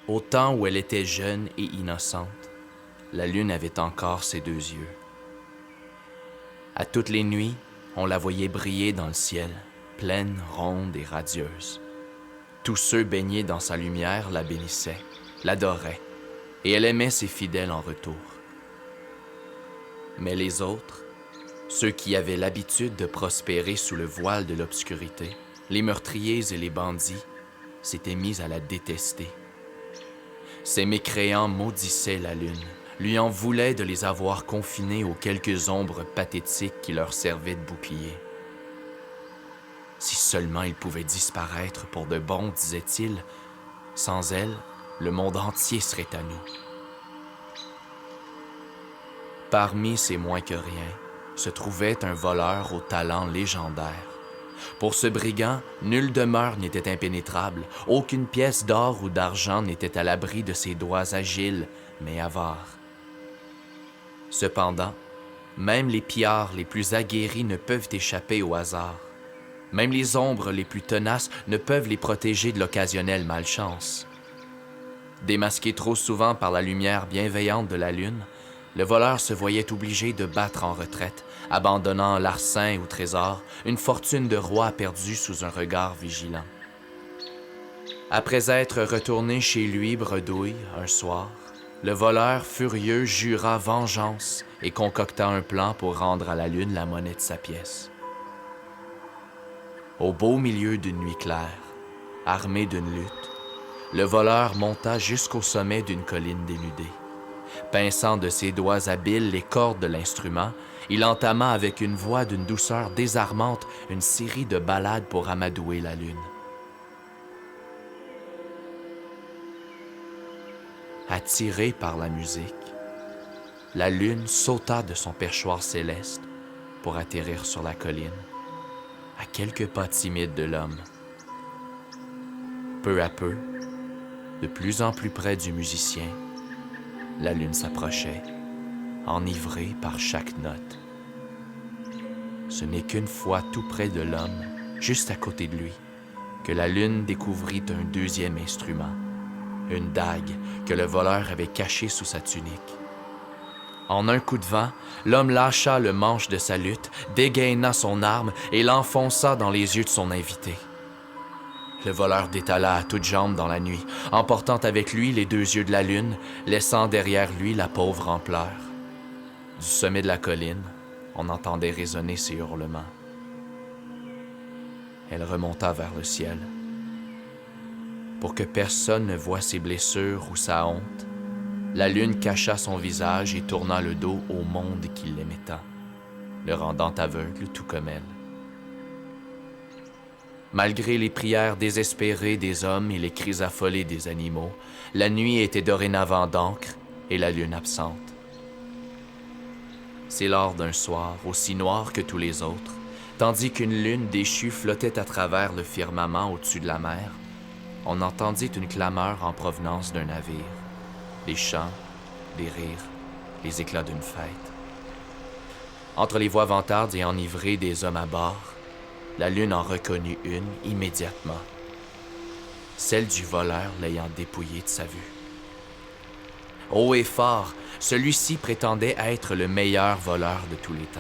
Au temps où elle était jeune et innocente, la lune avait encore ses deux yeux. À toutes les nuits, on la voyait briller dans le ciel, pleine, ronde et radieuse. Tous ceux baignés dans sa lumière la bénissaient, l'adoraient, et elle aimait ses fidèles en retour. Mais les autres, ceux qui avaient l'habitude de prospérer sous le voile de l'obscurité, les meurtriers et les bandits, s'étaient mis à la détester. Ces mécréants maudissaient la lune, lui en voulaient de les avoir confinés aux quelques ombres pathétiques qui leur servaient de bouclier. Si seulement ils pouvaient disparaître pour de bon, disait-il, sans elle, le monde entier serait à nous. Parmi ces moins que rien, se trouvait un voleur au talent légendaire. Pour ce brigand, nulle demeure n'était impénétrable, aucune pièce d'or ou d'argent n'était à l'abri de ses doigts agiles, mais avares. Cependant, même les pillards les plus aguerris ne peuvent échapper au hasard. Même les ombres les plus tenaces ne peuvent les protéger de l'occasionnelle malchance. Démasqué trop souvent par la lumière bienveillante de la lune, le voleur se voyait obligé de battre en retraite, abandonnant larcin ou trésor, une fortune de roi perdue sous un regard vigilant. Après être retourné chez lui bredouille un soir, le voleur furieux jura vengeance et concocta un plan pour rendre à la lune la monnaie de sa pièce. Au beau milieu d'une nuit claire, armé d'une lutte, le voleur monta jusqu'au sommet d'une colline dénudée. Pinçant de ses doigts habiles les cordes de l'instrument, il entama avec une voix d'une douceur désarmante une série de ballades pour amadouer la lune. Attirée par la musique, la lune sauta de son perchoir céleste pour atterrir sur la colline, à quelques pas timides de l'homme. Peu à peu, de plus en plus près du musicien, la lune s'approchait, enivrée par chaque note. Ce n'est qu'une fois tout près de l'homme, juste à côté de lui, que la lune découvrit un deuxième instrument, une dague que le voleur avait cachée sous sa tunique. En un coup de vent, l'homme lâcha le manche de sa lutte, dégaina son arme et l'enfonça dans les yeux de son invité. Le voleur détala à toutes jambes dans la nuit, emportant avec lui les deux yeux de la lune, laissant derrière lui la pauvre en pleurs. Du sommet de la colline, on entendait résonner ses hurlements. Elle remonta vers le ciel. Pour que personne ne voie ses blessures ou sa honte, la lune cacha son visage et tourna le dos au monde qui l'aimait tant, le rendant aveugle tout comme elle. Malgré les prières désespérées des hommes et les cris affolés des animaux, la nuit était dorénavant d'encre et la lune absente. C'est lors d'un soir aussi noir que tous les autres, tandis qu'une lune déchue flottait à travers le firmament au-dessus de la mer, on entendit une clameur en provenance d'un navire, des chants, des rires, les éclats d'une fête. Entre les voix vantardes et enivrées des hommes à bord, la lune en reconnut une immédiatement, celle du voleur l'ayant dépouillée de sa vue. Haut et fort, celui-ci prétendait être le meilleur voleur de tous les temps.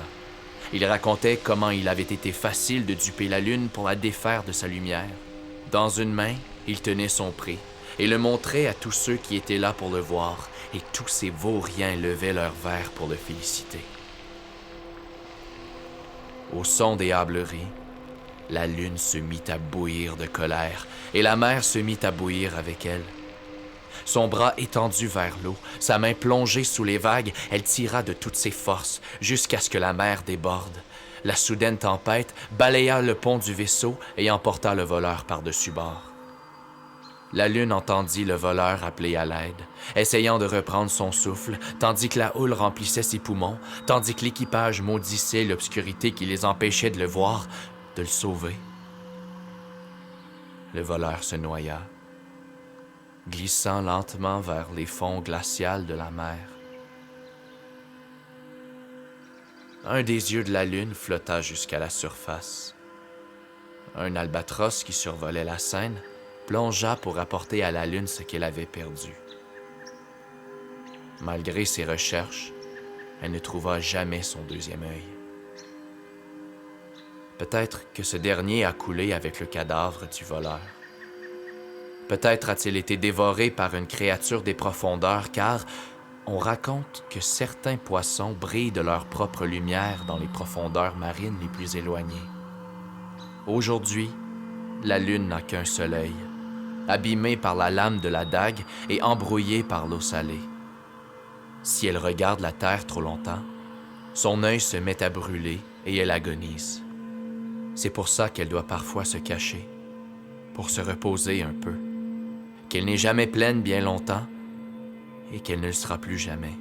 Il racontait comment il avait été facile de duper la lune pour la défaire de sa lumière. Dans une main, il tenait son prix et le montrait à tous ceux qui étaient là pour le voir, et tous ces vauriens levaient leurs verres pour le féliciter. Au son des hâbleries, la lune se mit à bouillir de colère, et la mer se mit à bouillir avec elle. Son bras étendu vers l'eau, sa main plongée sous les vagues, elle tira de toutes ses forces jusqu'à ce que la mer déborde. La soudaine tempête balaya le pont du vaisseau et emporta le voleur par-dessus bord. La lune entendit le voleur appeler à l'aide, essayant de reprendre son souffle, tandis que la houle remplissait ses poumons, tandis que l'équipage maudissait l'obscurité qui les empêchait de le voir, de le sauver. Le voleur se noya, glissant lentement vers les fonds glaciales de la mer. Un des yeux de la lune flotta jusqu'à la surface. Un albatros qui survolait la Seine plongea pour apporter à la lune ce qu'elle avait perdu. Malgré ses recherches, elle ne trouva jamais son deuxième œil. Peut-être que ce dernier a coulé avec le cadavre du voleur. Peut-être a-t-il été dévoré par une créature des profondeurs, car on raconte que certains poissons brillent de leur propre lumière dans les profondeurs marines les plus éloignées. Aujourd'hui, la lune n'a qu'un seul œil, abîmé par la lame de la dague et embrouillé par l'eau salée. Si elle regarde la terre trop longtemps, son œil se met à brûler et elle agonise. C'est pour ça qu'elle doit parfois se cacher, pour se reposer un peu, qu'elle n'est jamais pleine bien longtemps et qu'elle ne le sera plus jamais.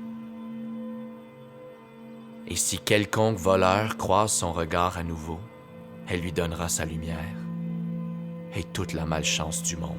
Et si quelconque voleur croise son regard à nouveau, elle lui donnera sa lumière et toute la malchance du monde.